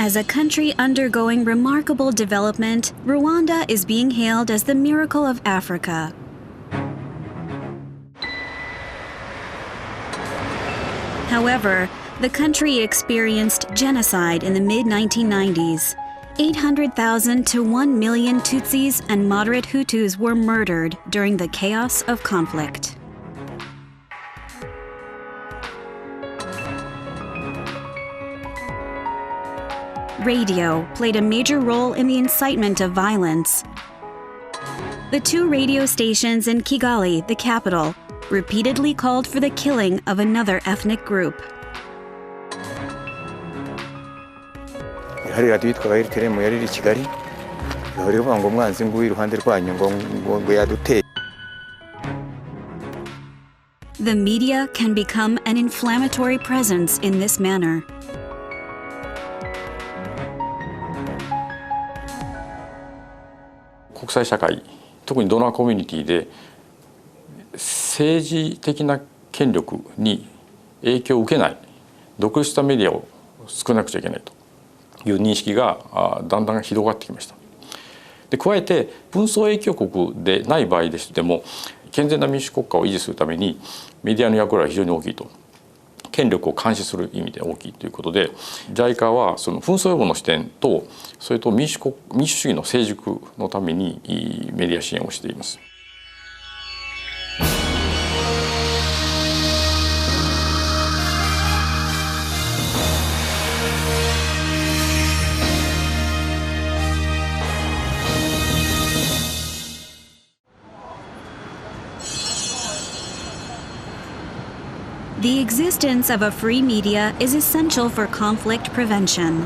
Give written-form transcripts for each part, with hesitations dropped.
As a country undergoing remarkable development, Rwanda is being hailed as the miracle of Africa. However, the country experienced genocide in the mid-1990s. 800,000 to 1 million Tutsis and moderate Hutus were murdered during the chaos of conflict. Radio played a major role in the incitement of violence. The two radio stations in Kigali, the capital, repeatedly called for the killing of another ethnic group. The media can become an inflammatory presence in this manner. (国際社会、特にドナーコミュニティで政治的な権力に影響を受けない独立したメディアを作らなくちゃいけないという認識がだんだん広がってきました。で加えて紛争影響国でない場合でしても健全な民主国家を維持するためにメディアの役割は非常に大きいと。権力を監視する意味で大きいということで JICA はその紛争予防の視点とそれと民主主義の成熟のためにメディア支援をしています。The existence of a free media is essential for conflict prevention.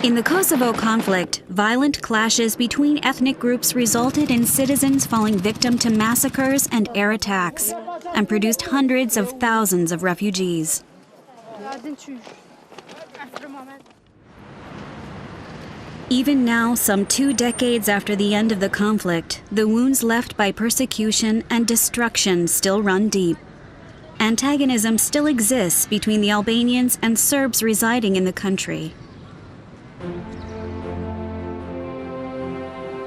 In the Kosovo conflict, violent clashes between ethnic groups resulted in citizens falling victim to massacres and air attacks, and produced hundreds of thousands of refugees. Even now, some 2 decades after the end of the conflict, the wounds left by persecution and destruction still run deep. Antagonism still exists between the Albanians and Serbs residing in the country.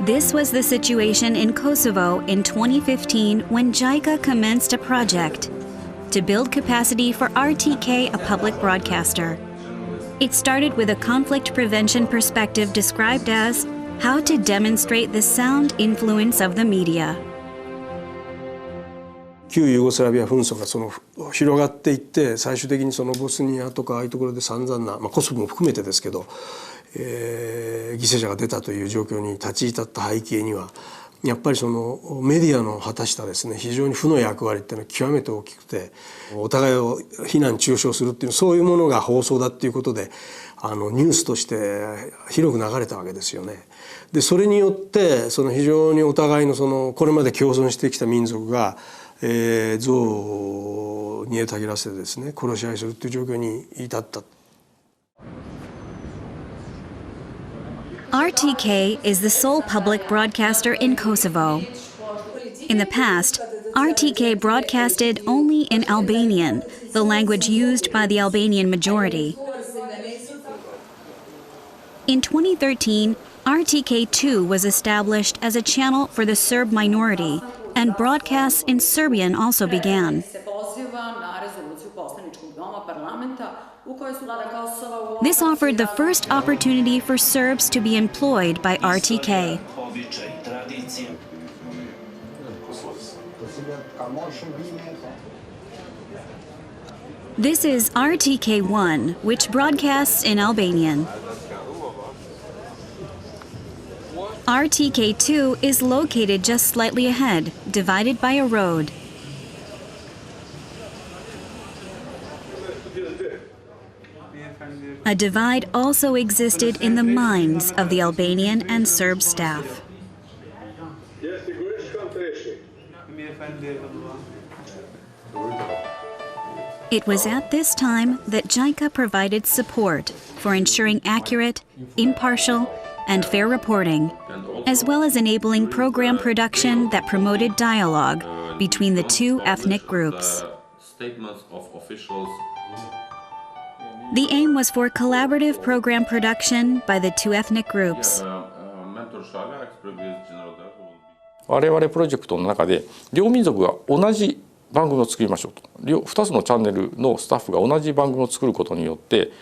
This was the situation in Kosovo in 2015 when JICA commenced a project to build capacity for RTK, a public broadcaster. It started with a conflict prevention perspective described as how to demonstrate the sound influence of the media. 旧ユーゴスラビア紛争が広がっていって最終的にボスニアとかああいうところで散々な、コソボも含めてですけど、犠牲者が出たという状況に立ち至った背景にはやっぱりメディアの果たしたですね非常に負の役割っていうのは極めて大きくてお互いを非難中傷するっていうそういうものが放送だっていうことでニュースとして広く流れたわけですよね。でそれによって非常にお互いのこれまで共存してきた民族が憎悪を煮えたぎらせてですね殺し合いするっていう状況に至った。RTK is the sole public broadcaster in Kosovo. In the past, RTK broadcasted only in Albanian, the language used by the Albanian majority. In 2013, RTK2 was established as a channel for the Serb minority, and broadcasts in Serbian also began. This offered the first opportunity for Serbs to be employed by RTK. This is RTK1, which broadcasts in Albanian. RTK2 is located just slightly ahead, divided by a road. A divide also existed in the minds of the Albanian and Serb staff. It was at this time that JICA provided support for ensuring accurate, impartial, and fair reporting, as well as enabling program production that promoted dialogue between the two ethnic groups. statements of officials. The aim was for collaborative program production by the two ethnic groups. Mentor Shala expressed general. 我々プロジェクトの中で両民族が同じ番組を作りましょうと。2つのチャンネルのスタッフが同じ番組を作ることによって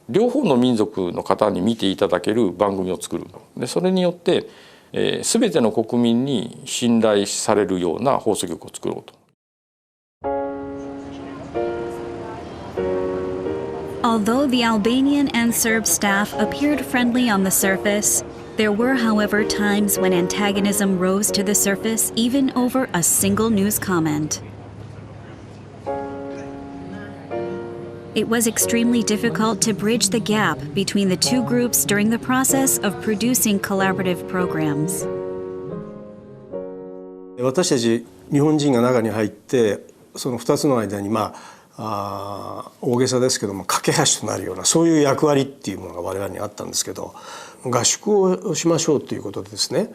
両方の民族の方に見ていただける番組を作る。でそれによって全ての国民に信頼されるような放送局を作ろうと。Although the Albanian and Serb staff appeared friendly on the surface, there were, however, times when antagonism rose to the surface even over a single news comment. It was extremely difficult to bridge the gap between the two groups during the process of producing collaborative programs. 私たち日本人が中に入ってその2つの間に大げさですけども架け橋となるようなそういう役割っていうものが我々にあったんですけど、合宿をしましょうということでですね、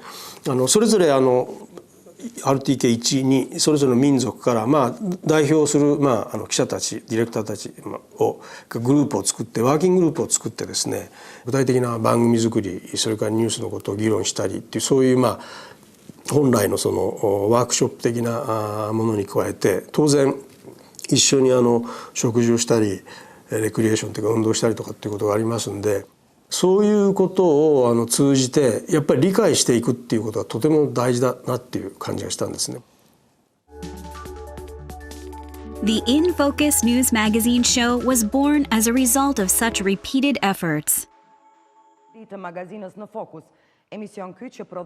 それぞれRTK1 にそれぞれの民族から代表する記者たちディレクターたちをグループを作ってワーキンググループを作ってですね、具体的な番組作りそれからニュースのことを議論したりっていうそういう本来のそのワークショップ的なものに加えて当然一緒に食事をしたりレクリエーションというか運動したりとかっていうことがありますんで、そういうことを通じてやっぱり理解していくっていうことがとても大事だなっていう感じがしたんですね。The In Focus News magazine show was born as a result of such repeated efforts.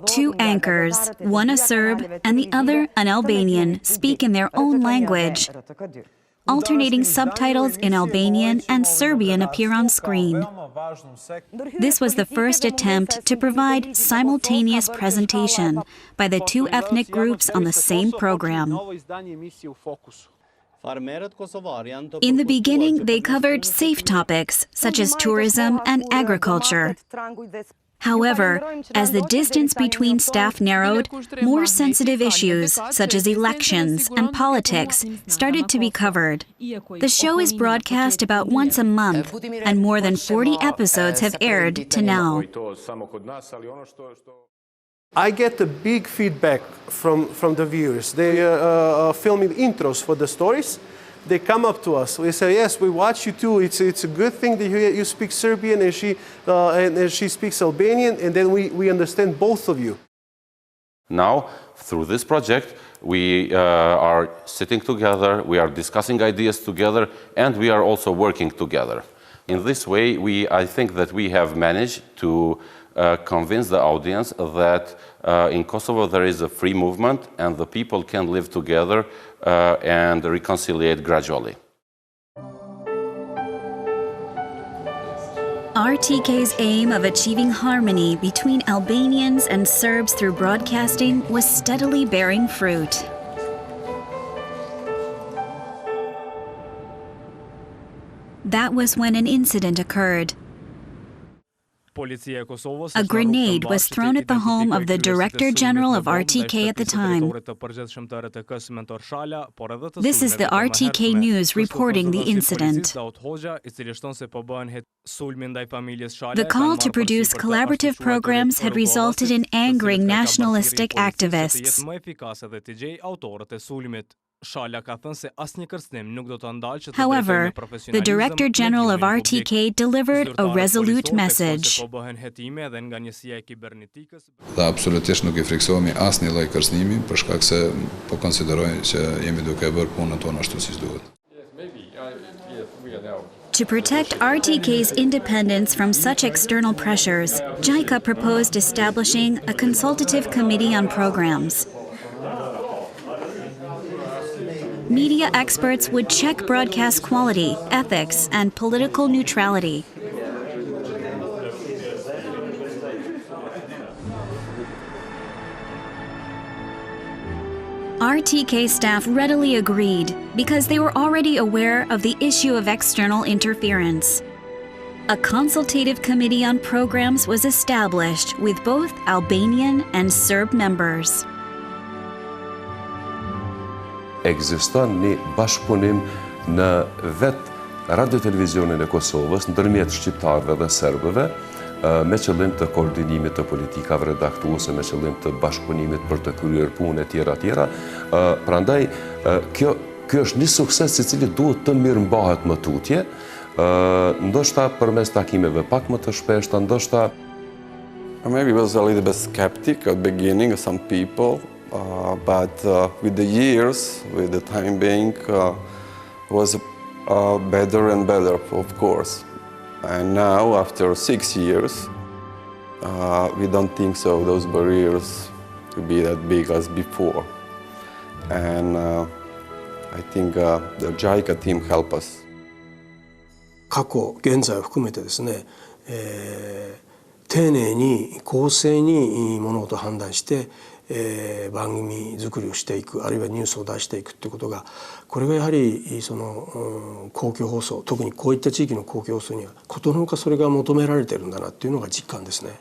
Two anchors, one a Serb and the other an Albanian, speak in their own language. Alternating subtitles in Albanian and Serbian appear on screen. This was the first attempt to provide simultaneous presentation by the two ethnic groups on the same program. In the beginning, they covered safe topics such as tourism and agriculture. However, as the distance between staff narrowed, more sensitive issues, such as elections and politics, started to be covered. The show is broadcast about once a month, and more than 40 episodes have aired to now. I get a big feedback from the viewers. They filming intros for the stories. They come up to us. We say, yes, we watch you too. It's a good thing that you speak Serbian and she speaks Albanian, and then we understand both of you. Now, through this project, we are sitting together, we are discussing ideas together, and we are also working together. In this way, I think that we have managed to convince the audience that in Kosovo there is a free movement and the people can live together and reconcile gradually. RTK's aim of achieving harmony between Albanians and Serbs through broadcasting was steadily bearing fruit. That was when an incident occurred. A grenade was thrown at the home of the Director General of RTK at the time. This is the RTK News reporting the incident. The call to produce collaborative programs had resulted in angering nationalistic activists. However, the Director General of RTK delivered a resolute message. Dhe absolutisht nuk I friksohemi asnjë lloj kërcënimi për shkak se po konsiderojnë që jemi duke bërë punën tonë ashtu siç duhet. To protect RTK's independence from such external pressures, JICA proposed establishing a consultative committee on programs. Media experts would check broadcast quality, ethics, and political neutrality. RTK staff readily agreed because they were already aware of the issue of external interference. A consultative committee on programs was established with both Albanian and Serb members. ekziston një bashkëpunim në vetë radio-televizionin e Kosovës ndërmjet shqiptarëve dhe serbëve me qëllim të koordinimit të politikave redaktuese, me qëllim të bashkëpunimit për të kryer punë e tjera. Prandaj kjo është një sukses i cili duhet të mirëmbahet më tutje, ndoshta përmes takimeve pak më të shpeshta, ndoshta maybe was a little bit skeptic at the beginning, some people, but with the years, with the time being, was better and better, of course. And now, after 6 years, we don't think so. Those barriers to be that big as before. And I think the JICA team helped us. 過去、現在を含めてですね、丁寧に公正に物事を判断して、番組作りをしていく、あるいはニュースを出していくっていうことが、これがやはりその公共放送、特にこういった地域の公共放送にはことのほかそれが求められてるんだなっていうのが実感ですね。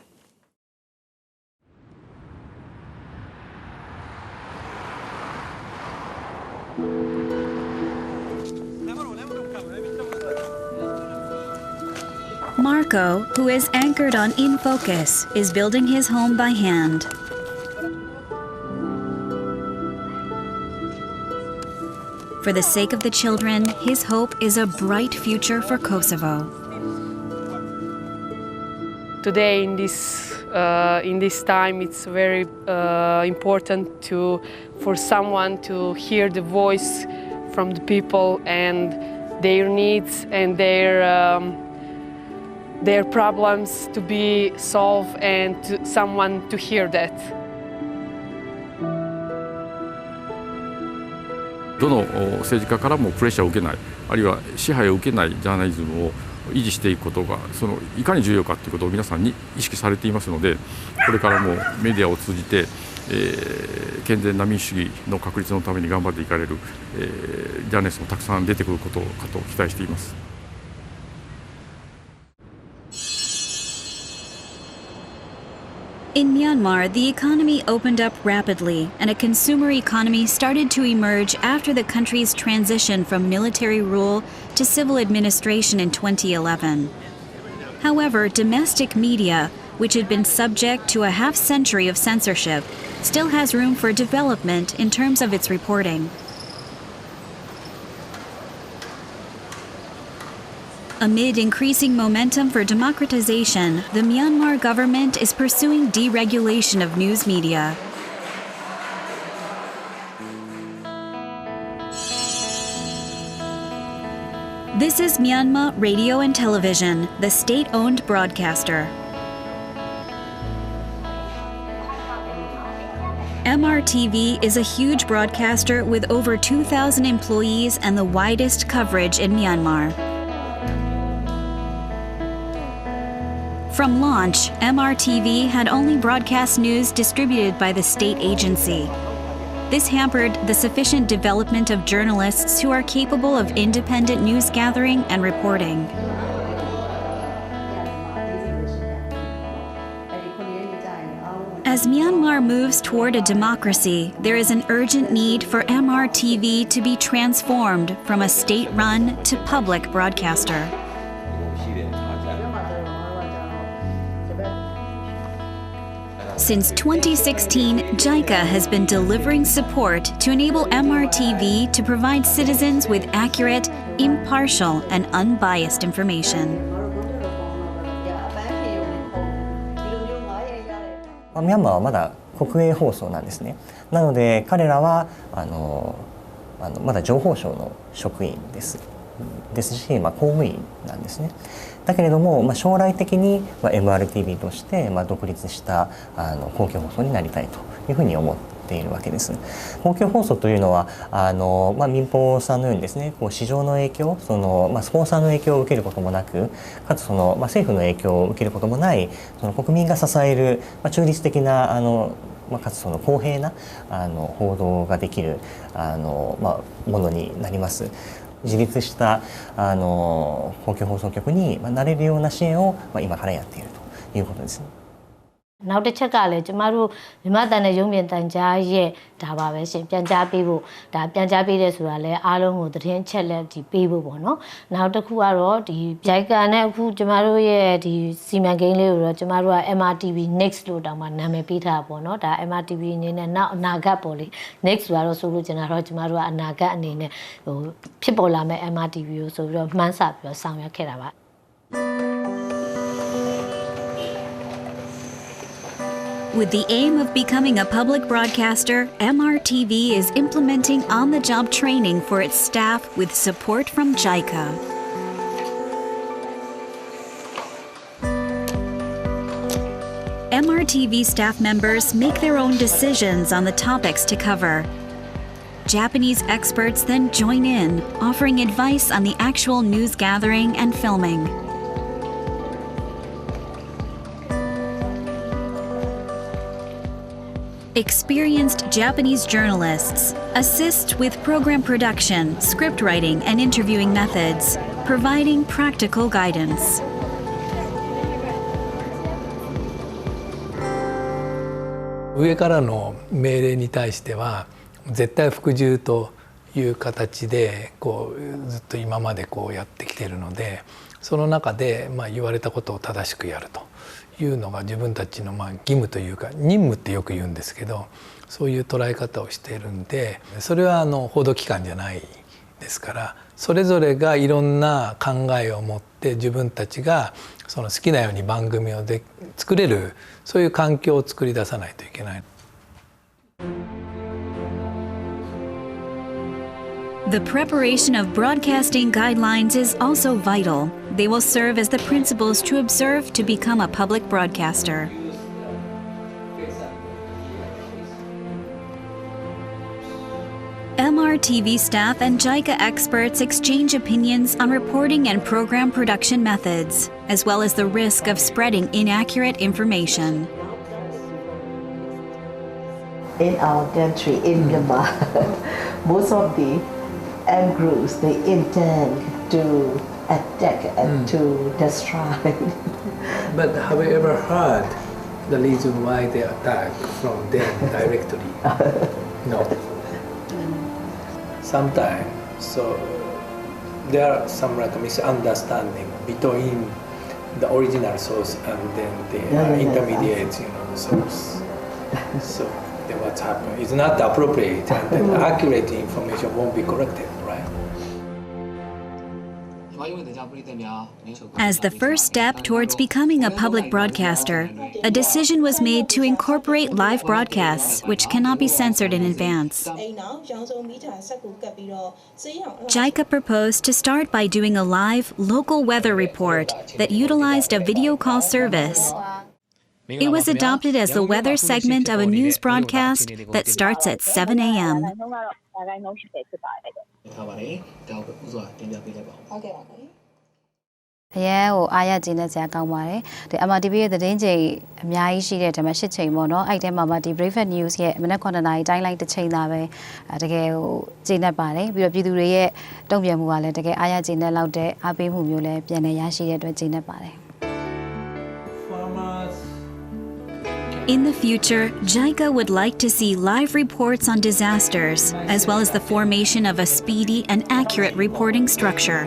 Marco, who is anchored on In Focus, is building his home by hand. For the sake of the children, his hope is a bright future for Kosovo. Today, in this time, it's very important for someone to hear the voice from the people and their needs and their problems to be solved and someone to hear that. どの政治家からもプレッシャーを受けない、あるいは支配を受けないジャーナリズムを維持していくことがいかに重要かということを皆さんに意識されていますので、これからもメディアを通じて、健全な民主主義の確立のために頑張っていかれる、ジャーナリストもたくさん出てくることかと期待しています。In Myanmar, the economy opened up rapidly, and a consumer economy started to emerge after the country's transition from military rule to civil administration in 2011. However, domestic media, which had been subject to a half-century of censorship, still has room for development in terms of its reporting. Amid increasing momentum for democratization, the Myanmar government is pursuing deregulation of news media. This is Myanmar Radio and Television, the state-owned broadcaster. MRTV is a huge broadcaster with over 2,000 employees and the widest coverage in Myanmar. From launch, MRTV had only broadcast news distributed by the state agency. This hampered the sufficient development of journalists who are capable of independent news gathering and reporting. As Myanmar moves toward a democracy, there is an urgent need for MRTV to be transformed from a state-run to public broadcaster. Since 2016, JICA has been delivering support to enable MRTV to provide citizens with accurate, impartial, and unbiased information. ミャンマーはまだ国営放送なんですね。なので彼らはまだ情報省の職員ですし、公務員なんですね。だけれども、将来的に、MRTV として、独立した公共放送になりたいというふうに思っているわけです。公共放送というのは民放さんのようにですね、市場の影響、スポンサーの影響を受けることもなく、かつ政府の影響を受けることもない国民が支える、中立的なかつ公平な報道ができるものになります。自立した公共放送局になれるような支援を今からやっているということです。နောက်တစ်ချက်ကလည်းကျမတို့မြန်မာတန်တဲ့ရုံးမြင့်တန်ကြားရဲ့ဒါပါပဲရှင်ပြန်ကြားပေးဖို့ဒါပြန်ကြားပေးတဲ့ဆိုတာလည်းအားလုံးကိုသတင်းချက်လက်ဒီပေးဖို့ပေါ့နော်နောက်တစ်ခုကတော့ဒီ JICA နဲ့အခုကျမတို့ရဲ့ဒီစီမံကိန်းလေးကိုတော့ကျမတို့က MRTV Next လို့တောင်မှနာမည်ပေးထားပါပေါ့နော်ဒါ MRTV အနေနဲ့နောက်အနာဂတ်ပေါ့လေ Next ဆိုတော့ဆိုလို့ကျင်တာတော့ကျမတို့ကအနာဂတ်အနေနဲ့ဟိုဖြစ်ပေါ်လာမဲ့ MRTV ကိုဆိုပြီးတော့မှန်းဆပြီးတော့ဆောင်ရွက်ခဲ့တာပါ With the aim of becoming a public broadcaster, MRTV is implementing on-the-job training for its staff with support from JICA. MRTV staff members make their own decisions on the topics to cover. Japanese experts then join in, offering advice on the actual news gathering and filming. Experienced Japanese journalists assist with program production, script writing, and interviewing methods, providing practical guidance. "上からの命令に対しては絶対服従という形でこうずっと今までこうやってきているので、その中で言われたことを正しくやるというのが自分たちの義務というか任務ってよく言うんですけど、そういう捉え方をしているんで、それは報道機関じゃないですから、それぞれがいろんな考えを持って自分たちがその好きなように番組を作れるそういう環境を作り出さないといけない。The preparation of broadcasting guidelines is also vital. They will serve as the principles to observe to become a public broadcaster. MRTV staff and JICA experts exchange opinions on reporting and program production methods, as well as the risk of spreading inaccurate information. In our country, in Myanmar, most of the armed groups, they intend to attack and to destroy. But have you ever heard the reason why they attack from them directly? No. Sometimes, so there are some like misunderstanding between the original source and then the intermediate, the source. So then what's happened is not appropriate, and then accurate information won't be collected, right? As the first step towards becoming a public broadcaster, a decision was made to incorporate live broadcasts, which cannot be censored in advance. JICA proposed to start by doing a live, local weather report that utilized a video call service. It was adopted as the weather segment of a news broadcast that starts at 7 a.m. MRTV ရဲ့သတင်းချိန်အများကြီးရှိတဲ့ဓမ္မ၈ချိန်ပေါ့နော်အဲ့ထဲမှာဒီ Breakfast News ရဲ့မနက်9:00 နာရီတိုင်းလိုက်တစ်ချိန်သာပဲတကယ်ဟိုကျေနပ်ပါတယ်ပြီးတော့ပြည်သူတွေရဲ့တုံ့ပြန်မှုကလည်းတကယ်အားရကျေနပ်လောက်တဲ့အားပေးမှုမျိုးလည်းပြန်လည်ရရှိတဲ့အတွက်ကျေနပ်ပါတယ် In the future, JICA would like to see live reports on disasters, as well as the formation of a speedy and accurate reporting structure.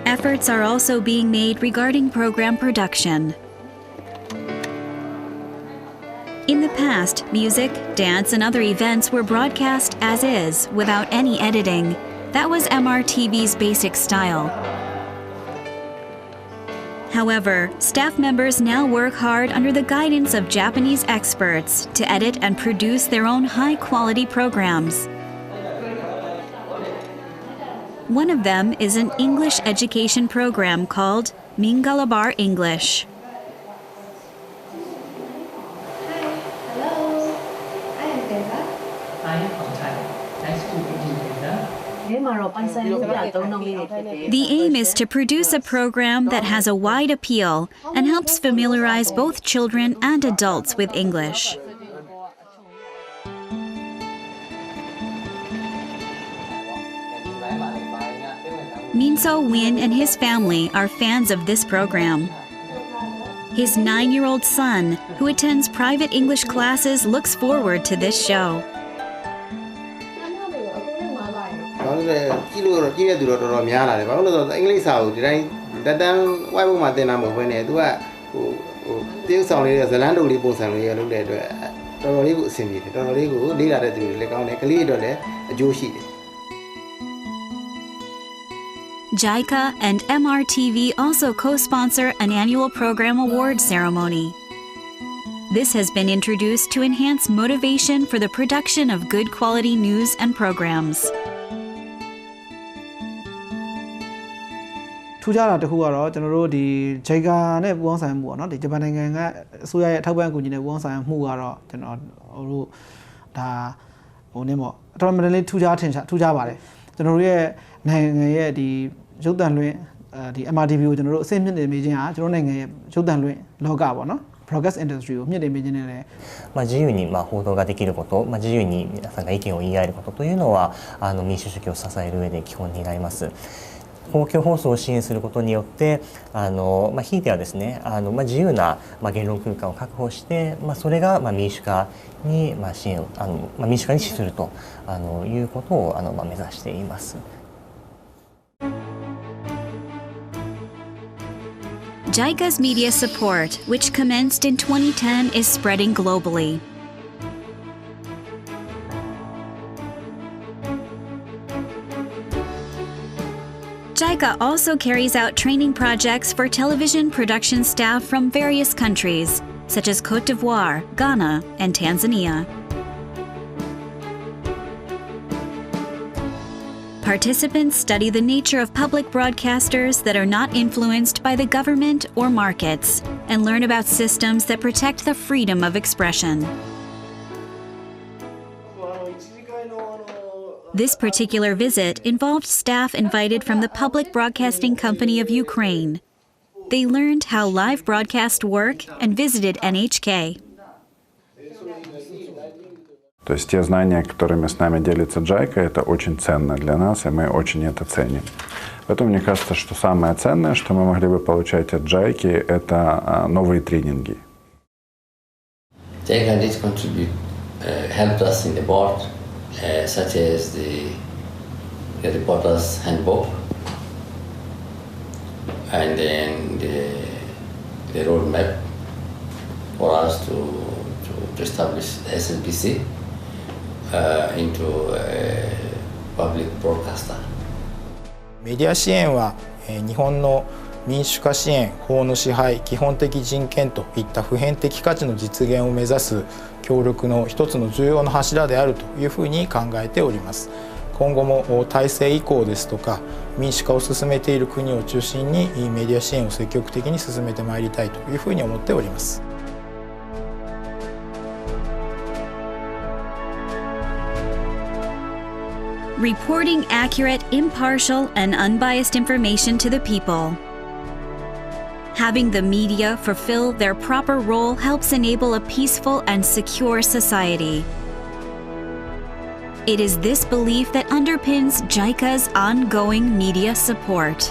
Efforts are also being made regarding program production. In the past, music, dance, and other events were broadcast as is, without any editing. That was MRTV's basic style. However, staff members now work hard under the guidance of Japanese experts to edit and produce their own high-quality programs. One of them is an English education program called Mingalabar English. The aim is to produce a program that has a wide appeal and helps familiarize both children and adults with English. Minso Win and his family are fans of this program. His 9-year-old son, who attends private English classes, looks forward to this show. JICA and MRTV also co-sponsor an annual program award ceremony. This has been introduced to enhance motivation for the production of good quality news and programs. ထူးခြားတာတစ်ခုကတော့ကျွန်တော်တို့ဒီ JICA နဲ့ပူးပေါင်းဆောင်မှုပေါ့နော်ဒီဂျပန်နိုင်ငံကအစိုးရရဲ့ထောက်ပံ့ကူညီတဲ့ပူးပေါင်းဆောင်မှုကတော့ကျွန်တော်တို့ဒါဟိုနည်းပေါ့အတော်များများထူးခြားပါတယ်ကျွန်တော်တို့ရဲ့နိုင်ငံရဲ့ဒီရုပ်သံလွှင့်ဒီ MRTV ကိုကျွန်တော်တို့အဆင့်မြင့်တင်ပေးခြင်းဟာကျွန်တော်နိုင်ငံရဲ့ရုပ်သံလွှင့်လောကပေါ့နော် broadcast industry ကိုမြင့်တင်ပေးခြင်းနဲ့လည်း自由に報道ができること、自由に皆さんが意見を言い合えることというのは民主主義を支える上で基本になります。公共放送を支援することによってひいてはですね自由な言論空間を確保してそれが民主化に支援を民主化に資するということを目指しています。JICA's media support, which commenced in 2010, is spreading globally. JICA also carries out training projects for television production staff from various countries, such as Côte d'Ivoire, Ghana, and Tanzania. Participants study the nature of public broadcasters that are not influenced by the government or markets and learn about systems that protect the freedom of expression. This particular visit involved staff invited from the Public Broadcasting Company of Ukraine. They learned how live broadcasts work and visited NHK. То есть те знания, которыми с нами делится JICA, это очень ценно для нас, и мы очень это ценим. Поэтому мне кажется, что самое ценное, что мы могли бы получать от JICA, это новые тренинги. JICA-Net helped us in the board, such as the reporter's handbook, and then the roadmap for us to establish SNPC into a public broadcaster. メディア支援は日本の民主化支援、法の支配、基本的人権といった普遍的価値の実現を目指す協力の一つの重要な柱であるというふうに考えております。今後も体制移行ですとか民主化を進めている国を中心にメディア支援を積極的に進めてまいりたいというふうに思っております。Reporting accurate, impartial, and unbiased information to the people. Having the media fulfill their proper role helps enable a peaceful and secure society. It is this belief that underpins JICA's ongoing media support.